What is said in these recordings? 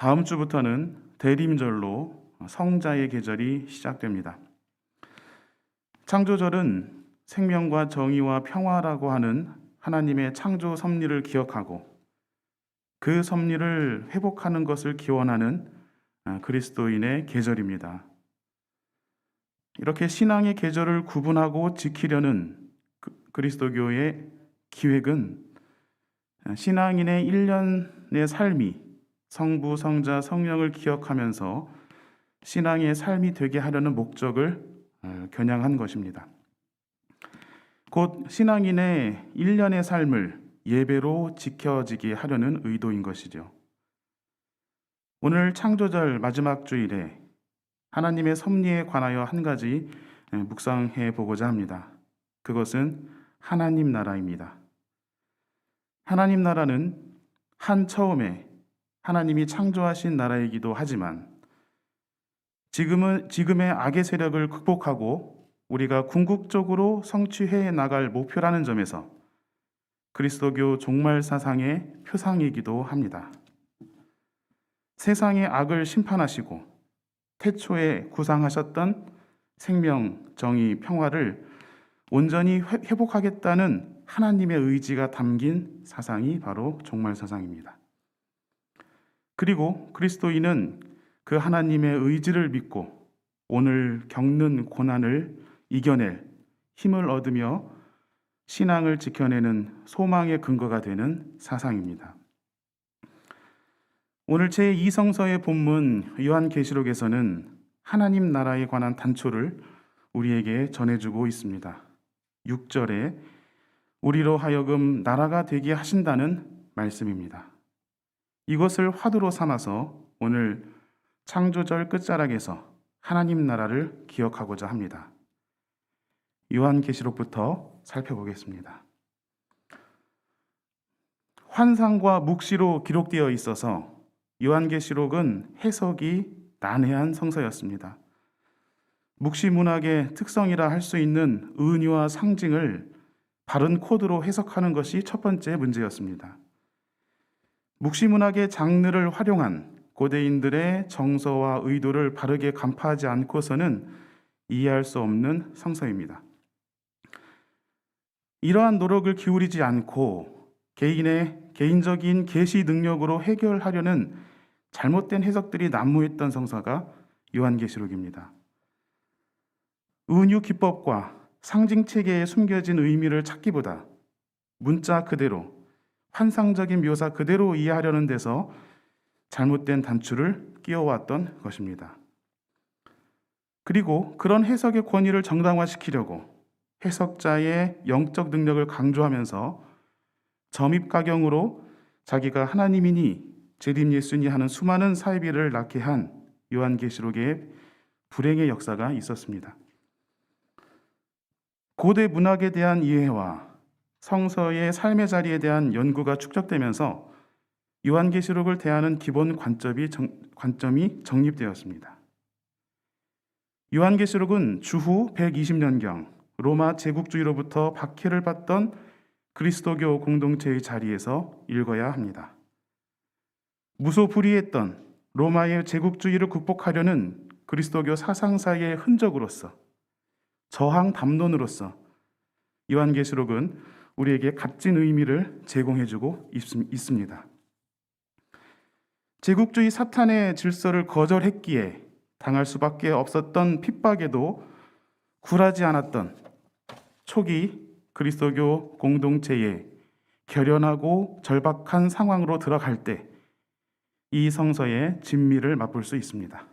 다음 주부터는 대림절로 성자의 계절이 시작됩니다. 창조절은 생명과 정의와 평화라고 하는 하나님의 창조 섭리를 기억하고 그 섭리를 회복하는 것을 기원하는 그리스도인의 계절입니다. 이렇게 신앙의 계절을 구분하고 지키려는 그리스도교의 기획은 신앙인의 1년의 삶이 성부, 성자, 성령을 기억하면서 신앙의 삶이 되게 하려는 목적을 겨냥한 것입니다. 곧 신앙인의 1년의 삶을 예배로 지켜지게 하려는 의도인 것이죠. 오늘 창조절 마지막 주일에 하나님의 섭리에 관하여 한 가지 묵상해 보고자 합니다. 그것은 하나님 나라입니다. 하나님 나라는 한 처음에 하나님이 창조하신 나라이기도 하지만 지금의 악의 세력을 극복하고 우리가 궁극적으로 성취해 나갈 목표라는 점에서 그리스도교 종말 사상의 표상이기도 합니다. 세상의 악을 심판하시고 태초에 구상하셨던 생명, 정의, 평화를 온전히 회복하겠다는 하나님의 의지가 담긴 사상이 바로 종말 사상입니다. 그리고 그리스도인은 그 하나님의 의지를 믿고 오늘 겪는 고난을 이겨낼 힘을 얻으며 신앙을 지켜내는 소망의 근거가 되는 사상입니다. 오늘 제2성서의 본문 요한계시록에서는 하나님 나라에 관한 단초를 우리에게 전해주고 있습니다. 6절에 우리로 하여금 나라가 되게 하신다는 말씀입니다. 이것을 화두로 삼아서 오늘 창조절 끝자락에서 하나님 나라를 기억하고자 합니다. 요한계시록부터 살펴보겠습니다. 환상과 묵시로 기록되어 있어서 요한계시록은 해석이 난해한 성서였습니다. 묵시 문학의 특성이라 할 수 있는 은유와 상징을 바른 코드로 해석하는 것이 첫 번째 문제였습니다. 묵시 문학의 장르를 활용한 고대인들의 정서와 의도를 바르게 간파하지 않고서는 이해할 수 없는 성서입니다. 이러한 노력을 기울이지 않고 개인의 개인적인 계시 능력으로 해결하려는 잘못된 해석들이 난무했던 성서가 요한계시록입니다. 은유 기법과 상징 체계에 숨겨진 의미를 찾기보다 문자 그대로 환상적인 묘사 그대로 이해하려는 데서 잘못된 단추를 끼워왔던 것입니다. 그리고 그런 해석의 권위를 정당화시키려고 해석자의 영적 능력을 강조하면서 점입가경으로 자기가 하나님이니 재림 예수니 하는 수많은 사이비를 낳게 한 요한계시록의 불행의 역사가 있었습니다. 고대 문학에 대한 이해와 성서의 삶의 자리에 대한 연구가 축적되면서 요한계시록을 대하는 기본 관점이 정립되었습니다. 요한계시록은 주후 120년경 로마 제국주의로부터 박해를 받던 그리스도교 공동체의 자리에서 읽어야 합니다. 무소불위했던 로마의 제국주의를 극복하려는 그리스도교 사상사의 흔적으로서 저항 담론으로서 요한계시록은 우리에게 값진 의미를 제공해주고 있습니다. 제국주의 사탄의 질서를 거절했기에 당할 수밖에 없었던 핍박에도 굴하지 않았던 초기 그리스도교 공동체에 결연하고 절박한 상황으로 들어갈 때 이 성서의 진미를 맛볼 수 있습니다.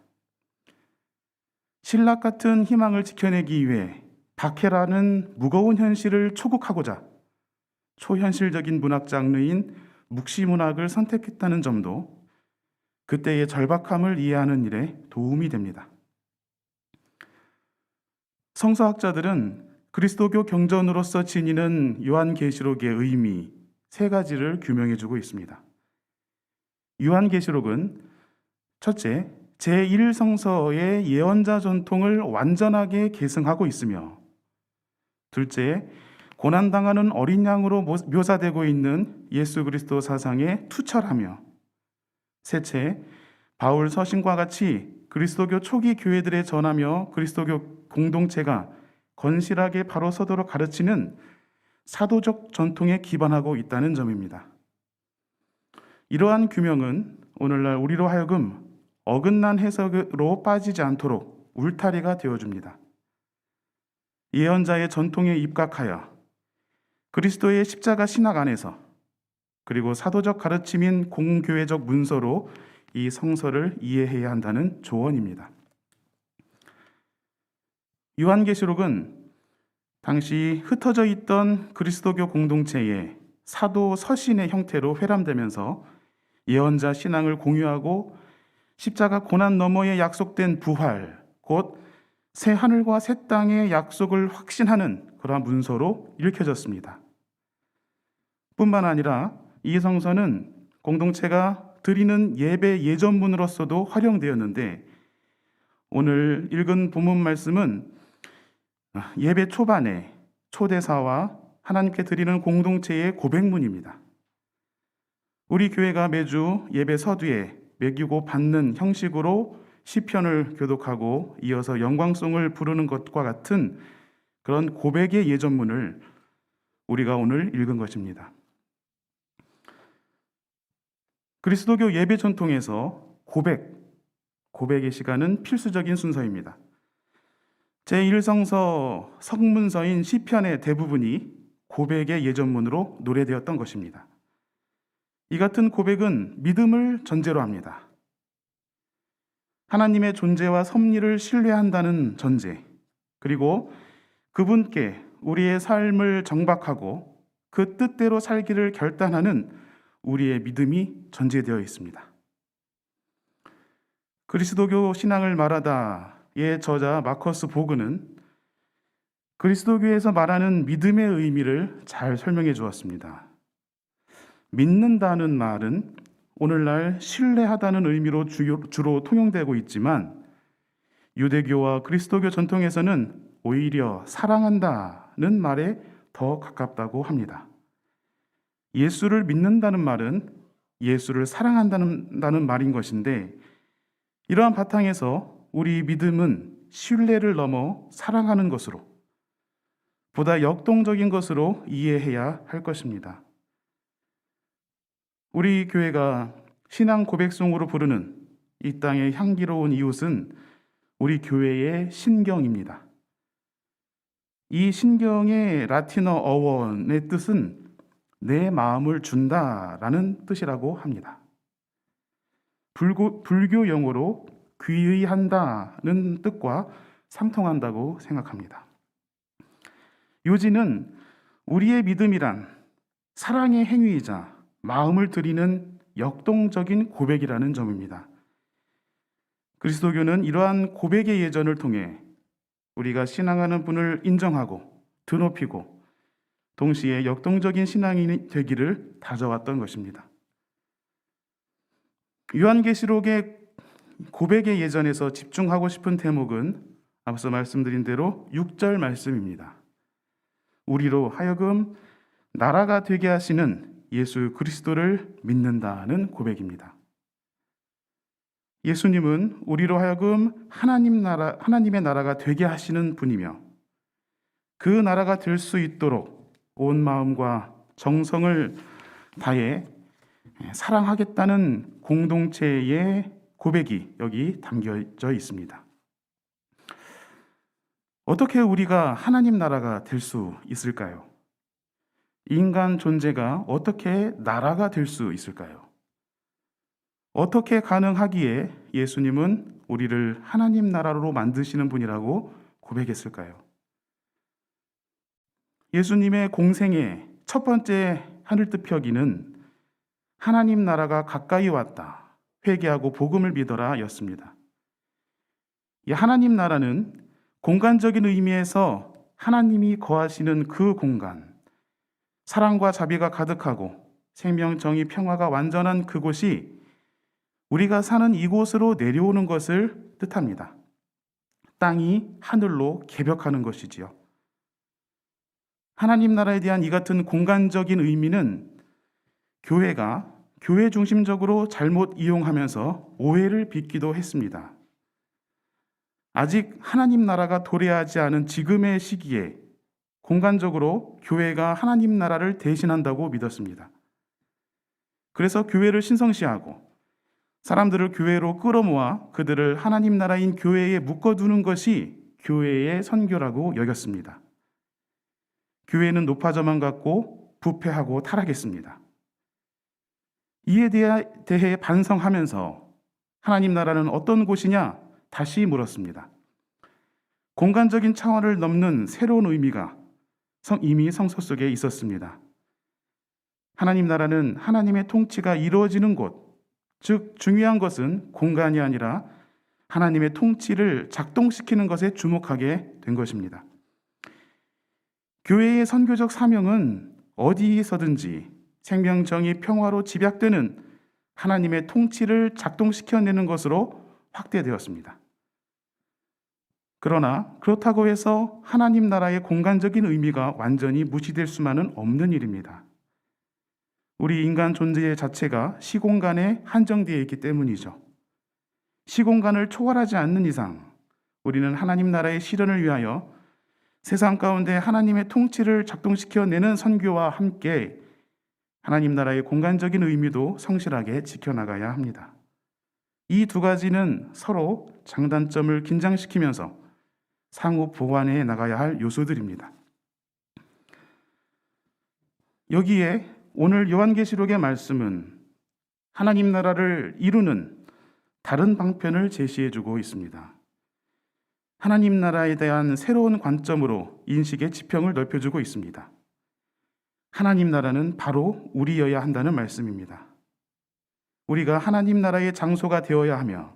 신락 같은 희망을 지켜내기 위해 박해라는 무거운 현실을 초국하고자 초현실적인 문학 장르인 묵시문학을 선택했다는 점도 그때의 절박함을 이해하는 일에 도움이 됩니다. 성서학자들은 그리스도교 경전으로서 지니는 요한계시록의 의미 세 가지를 규명해주고 있습니다. 요한계시록은 첫째, 제1성서의 예언자 전통을 완전하게 계승하고 있으며 둘째, 고난당하는 어린 양으로 묘사되고 있는 예수 그리스도 사상에 투철하며 셋째, 바울 서신과 같이 그리스도교 초기 교회들에 전하며 그리스도교 공동체가 건실하게 바로 서도록 가르치는 사도적 전통에 기반하고 있다는 점입니다. 이러한 규명은 오늘날 우리로 하여금 어긋난 해석으로 빠지지 않도록 울타리가 되어줍니다. 예언자의 전통에 입각하여 그리스도의 십자가 신학 안에서 그리고 사도적 가르침인 공교회적 문서로 이 성서를 이해해야 한다는 조언입니다. 요한계시록은 당시 흩어져 있던 그리스도교 공동체의 사도 서신의 형태로 회람되면서 예언자 신앙을 공유하고 십자가 고난 너머에 약속된 부활, 곧 새 하늘과 새 땅의 약속을 확신하는 그러한 문서로 읽혀졌습니다. 뿐만 아니라 이 성서는 공동체가 드리는 예배 예전문으로서도 활용되었는데, 오늘 읽은 본문 말씀은 예배 초반에 초대사와 하나님께 드리는 공동체의 고백문입니다. 우리 교회가 매주 예배 서두에 매기고 받는 형식으로 시편을 교독하고 이어서 영광송을 부르는 것과 같은 그런 고백의 예전문을 우리가 오늘 읽은 것입니다. 그리스도교 예배 전통에서 고백의 시간은 필수적인 순서입니다. 제1성서 성문서인 시편의 대부분이 고백의 예전문으로 노래되었던 것입니다. 이 같은 고백은 믿음을 전제로 합니다. 하나님의 존재와 섭리를 신뢰한다는 전제, 그리고 그분께 우리의 삶을 정박하고 그 뜻대로 살기를 결단하는 우리의 믿음이 전제되어 있습니다. 그리스도교 신앙을 말하다의 저자 마커스 보그는 그리스도교에서 말하는 믿음의 의미를 잘 설명해 주었습니다. 믿는다는 말은 오늘날 신뢰하다는 의미로 주로 통용되고 있지만, 유대교와 그리스도교 전통에서는 오히려 사랑한다는 말에 더 가깝다고 합니다. 예수를 믿는다는 말은 예수를 사랑한다는 말인 것인데, 이러한 바탕에서 우리 믿음은 신뢰를 넘어 사랑하는 것으로, 보다 역동적인 것으로 이해해야 할 것입니다. 우리 교회가 신앙 고백송으로 부르는 이 땅의 향기로운 이웃은 우리 교회의 신경입니다. 이 신경의 라틴어 어원의 뜻은 내 마음을 준다라는 뜻이라고 합니다. 불교 용어로 귀의한다는 뜻과 상통한다고 생각합니다. 요지는 우리의 믿음이란 사랑의 행위이자 마음을 드리는 역동적인 고백이라는 점입니다. 그리스도교는 이러한 고백의 예전을 통해 우리가 신앙하는 분을 인정하고 드높이고 동시에 역동적인 신앙이 되기를 다져왔던 것입니다. 요한계시록의 고백의 예전에서 집중하고 싶은 대목은 앞서 말씀드린 대로 6절 말씀입니다. 우리로 하여금 나라가 되게 하시는 예수 그리스도를 믿는다는 고백입니다. 예수님은 우리로 하여금 하나님의 나라가 되게 하시는 분이며, 그 나라가 될 수 있도록 온 마음과 정성을 다해 사랑하겠다는 공동체의 고백이 여기 담겨져 있습니다. 어떻게 우리가 하나님 나라가 될 수 있을까요? 인간 존재가 어떻게 나라가 될 수 있을까요? 어떻게 가능하기에 예수님은 우리를 하나님 나라로 만드시는 분이라고 고백했을까요? 예수님의 공생의 첫 번째 하늘뜻 펴기는 하나님 나라가 가까이 왔다, 회개하고 복음을 믿어라 였습니다. 이 하나님 나라는 공간적인 의미에서 하나님이 거하시는 그 공간, 사랑과 자비가 가득하고 생명, 정의, 평화가 완전한 그곳이 우리가 사는 이곳으로 내려오는 것을 뜻합니다. 땅이 하늘로 개벽하는 것이지요. 하나님 나라에 대한 이 같은 공간적인 의미는 교회가 교회 중심적으로 잘못 이용하면서 오해를 빚기도 했습니다. 아직 하나님 나라가 도래하지 않은 지금의 시기에 공간적으로 교회가 하나님 나라를 대신한다고 믿었습니다. 그래서 교회를 신성시하고 사람들을 교회로 끌어모아 그들을 하나님 나라인 교회에 묶어두는 것이 교회의 선교라고 여겼습니다. 교회는 높아져만 갔고 부패하고 타락했습니다. 이에 대해 반성하면서 하나님 나라는 어떤 곳이냐 다시 물었습니다. 공간적인 차원을 넘는 새로운 의미가 이미 성서 속에 있었습니다. 하나님 나라는 하나님의 통치가 이루어지는 곳, 즉 중요한 것은 공간이 아니라 하나님의 통치를 작동시키는 것에 주목하게 된 것입니다. 교회의 선교적 사명은 어디에서든지 생명정의 평화로 집약되는 하나님의 통치를 작동시켜내는 것으로 확대되었습니다. 그러나 그렇다고 해서 하나님 나라의 공간적인 의미가 완전히 무시될 수만은 없는 일입니다. 우리 인간 존재 자체가 시공간에 한정되어 있기 때문이죠. 시공간을 초월하지 않는 이상 우리는 하나님 나라의 실현을 위하여 세상 가운데 하나님의 통치를 작동시켜내는 선교와 함께 하나님 나라의 공간적인 의미도 성실하게 지켜나가야 합니다. 이 두 가지는 서로 장단점을 긴장시키면서 상호 보완해 나가야 할 요소들입니다. 여기에 오늘 요한계시록의 말씀은 하나님 나라를 이루는 다른 방편을 제시해주고 있습니다. 하나님 나라에 대한 새로운 관점으로 인식의 지평을 넓혀주고 있습니다. 하나님 나라는 바로 우리여야 한다는 말씀입니다. 우리가 하나님 나라의 장소가 되어야 하며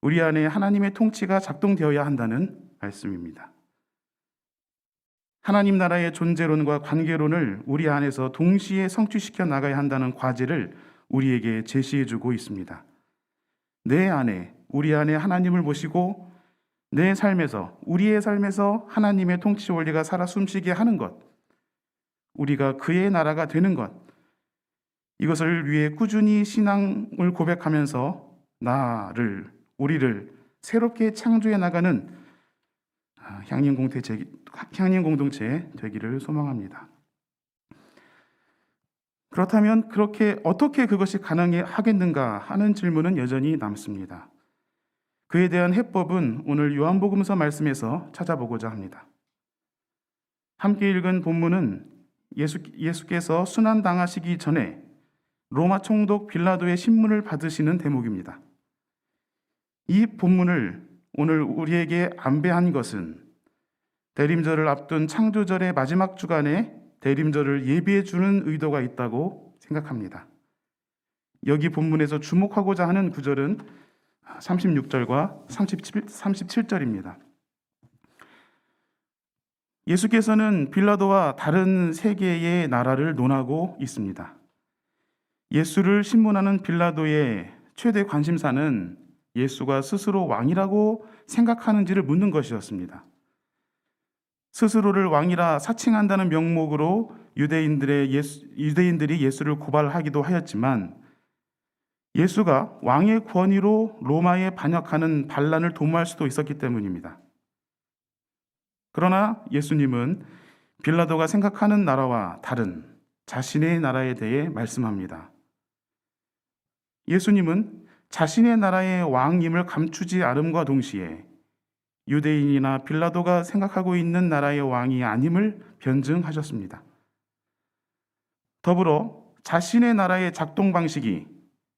우리 안에 하나님의 통치가 작동되어야 한다는 말씀입니다. 하나님 나라의 존재론과 관계론을 우리 안에서 동시에 성취시켜 나가야 한다는 과제를 우리에게 제시해주고 있습니다. 내 안에, 우리 안에 하나님을 모시고 내 삶에서, 우리의 삶에서 하나님의 통치 원리가 살아 숨쉬게 하는 것, 우리가 그의 나라가 되는 것, 이것을 위해 꾸준히 신앙을 고백하면서 우리를 새롭게 창조해 나가는 향림 공동체 되기를 소망합니다. 그렇다면 어떻게 그것이 가능하겠는가 하는 질문은 여전히 남습니다. 그에 대한 해법은 오늘 요한복음서 말씀에서 찾아보고자 합니다. 함께 읽은 본문은 예수께서 순환당하시기 전에 로마 총독 빌라도의 신문을 받으시는 대목입니다. 이 본문을 오늘 우리에게 안배한 것은 대림절을 앞둔 창조절의 마지막 주간에 대림절을 예비해 주는 의도가 있다고 생각합니다. 여기 본문에서 주목하고자 하는 구절은 36절과 37절입니다. 예수께서는 빌라도와 다른 세 개의 나라를 논하고 있습니다. 예수를 신문하는 빌라도의 최대 관심사는 예수가 스스로 왕이라고 생각하는지를 묻는 것이었습니다. 스스로를 왕이라 사칭한다는 명목으로 유대인들이 예수를 고발하기도 하였지만 예수가 왕의 권위로 로마에 반역하는 반란을 도모할 수도 있었기 때문입니다. 그러나 예수님은 빌라도가 생각하는 나라와 다른 자신의 나라에 대해 말씀합니다. 예수님은 자신의 나라의 왕임을 감추지 않음과 동시에 유대인이나 빌라도가 생각하고 있는 나라의 왕이 아님을 변증하셨습니다. 더불어 자신의 나라의 작동 방식이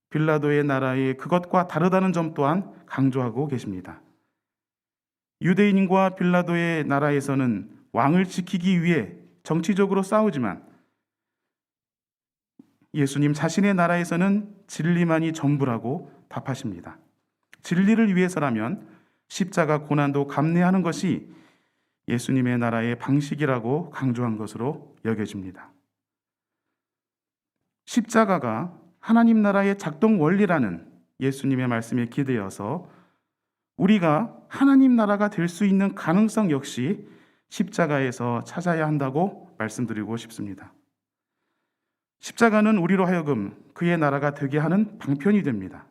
빌라도의 나라의 그것과 다르다는 점 또한 강조하고 계십니다. 유대인과 빌라도의 나라에서는 왕을 지키기 위해 정치적으로 싸우지만 예수님 자신의 나라에서는 진리만이 전부라고 답하십니다. 진리를 위해서라면 십자가 고난도 감내하는 것이 예수님의 나라의 방식이라고 강조한 것으로 여겨집니다. 십자가가 하나님 나라의 작동 원리라는 예수님의 말씀에 기대어서 우리가 하나님 나라가 될 수 있는 가능성 역시 십자가에서 찾아야 한다고 말씀드리고 싶습니다. 십자가는 우리로 하여금 그의 나라가 되게 하는 방편이 됩니다.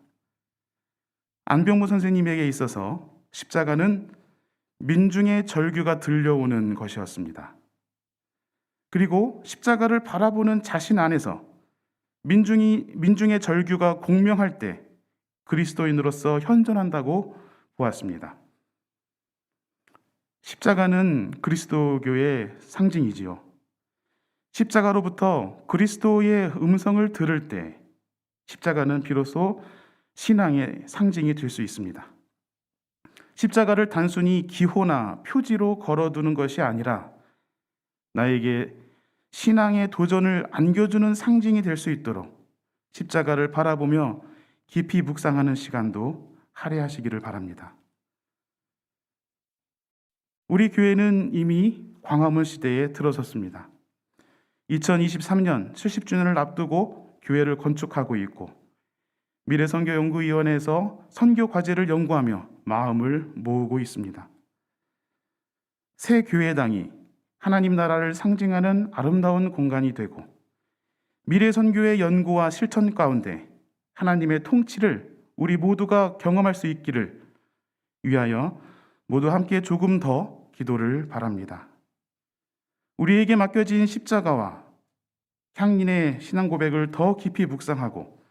안병무 선생님에게 있어서 십자가는 민중의 절규가 들려오는 것이었습니다. 그리고 십자가를 바라보는 자신 안에서 민중의 절규가 공명할 때 그리스도인으로서 현존한다고 보았습니다. 십자가는 그리스도교의 상징이지요. 십자가로부터 그리스도의 음성을 들을 때 십자가는 비로소 신앙의 상징이 될 수 있습니다. 십자가를 단순히 기호나 표지로 걸어두는 것이 아니라 나에게 신앙의 도전을 안겨주는 상징이 될 수 있도록 십자가를 바라보며 깊이 묵상하는 시간도 할애하시기를 바랍니다. 우리 교회는 이미 광화문 시대에 들어섰습니다. 2023년 70주년을 앞두고 교회를 건축하고 있고 미래선교연구위원회에서 선교 과제를 연구하며 마음을 모으고 있습니다. 새 교회당이 하나님 나라를 상징하는 아름다운 공간이 되고 미래선교의 연구와 실천 가운데 하나님의 통치를 우리 모두가 경험할 수 있기를 위하여 모두 함께 조금 더 기도를 바랍니다. 우리에게 맡겨진 십자가와 향인의 신앙 고백을 더 깊이 묵상하고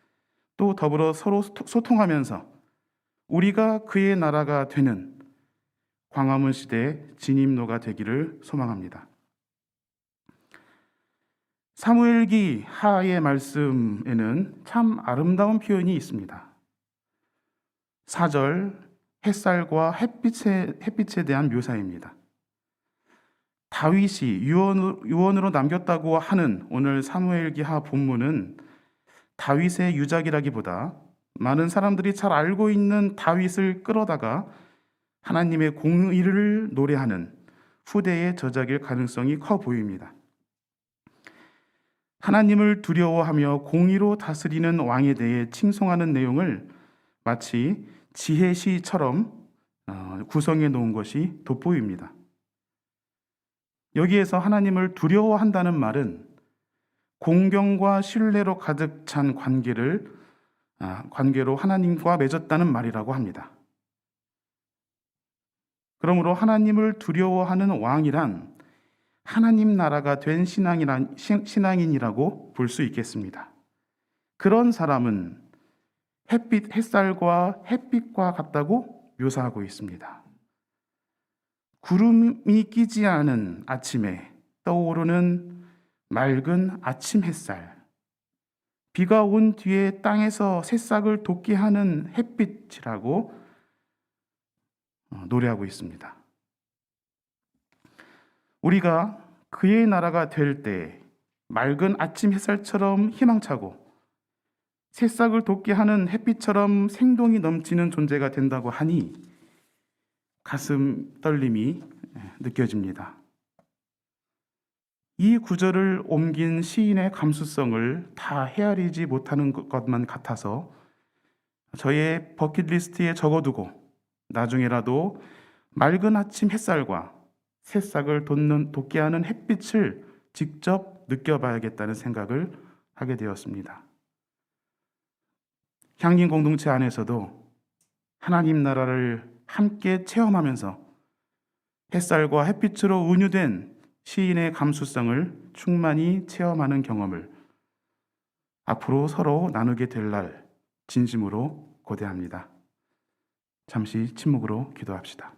또 더불어 서로 소통하면서 우리가 그의 나라가 되는 광화문 시대의 진입로가 되기를 소망합니다. 사무엘기 하의 말씀에는 참 아름다운 표현이 있습니다. 4절 햇살과 햇빛에 대한 묘사입니다. 다윗이 유언으로 남겼다고 하는 오늘 사무엘기 하 본문은 다윗의 유작이라기보다 많은 사람들이 잘 알고 있는 다윗을 끌어다가 하나님의 공의를 노래하는 후대의 저작일 가능성이 커 보입니다. 하나님을 두려워하며 공의로 다스리는 왕에 대해 칭송하는 내용을 마치 지혜시처럼 구성해 놓은 것이 돋보입니다. 여기에서 하나님을 두려워한다는 말은 공경과 신뢰로 가득 찬 관계로 하나님과 맺었다는 말이라고 합니다. 그러므로 하나님을 두려워하는 왕이란 하나님 나라가 된 신앙인이라고 볼 수 있겠습니다. 그런 사람은 햇살과 햇빛과 같다고 묘사하고 있습니다. 구름이 끼지 않은 아침에 떠오르는 맑은 아침 햇살, 비가 온 뒤에 땅에서 새싹을 돋게 하는 햇빛이라고 노래하고 있습니다. 우리가 그의 나라가 될 때 맑은 아침 햇살처럼 희망차고 새싹을 돋게 하는 햇빛처럼 생동이 넘치는 존재가 된다고 하니 가슴 떨림이 느껴집니다. 이 구절을 옮긴 시인의 감수성을 다 헤아리지 못하는 것만 같아서 저의 버킷리스트에 적어두고 나중에라도 맑은 아침 햇살과 새싹을 돋게 하는 햇빛을 직접 느껴봐야겠다는 생각을 하게 되었습니다. 향긴 공동체 안에서도 하나님 나라를 함께 체험하면서 햇살과 햇빛으로 은유된 시인의 감수성을 충만히 체험하는 경험을 앞으로 서로 나누게 될 날 진심으로 고대합니다. 잠시 침묵으로 기도합시다.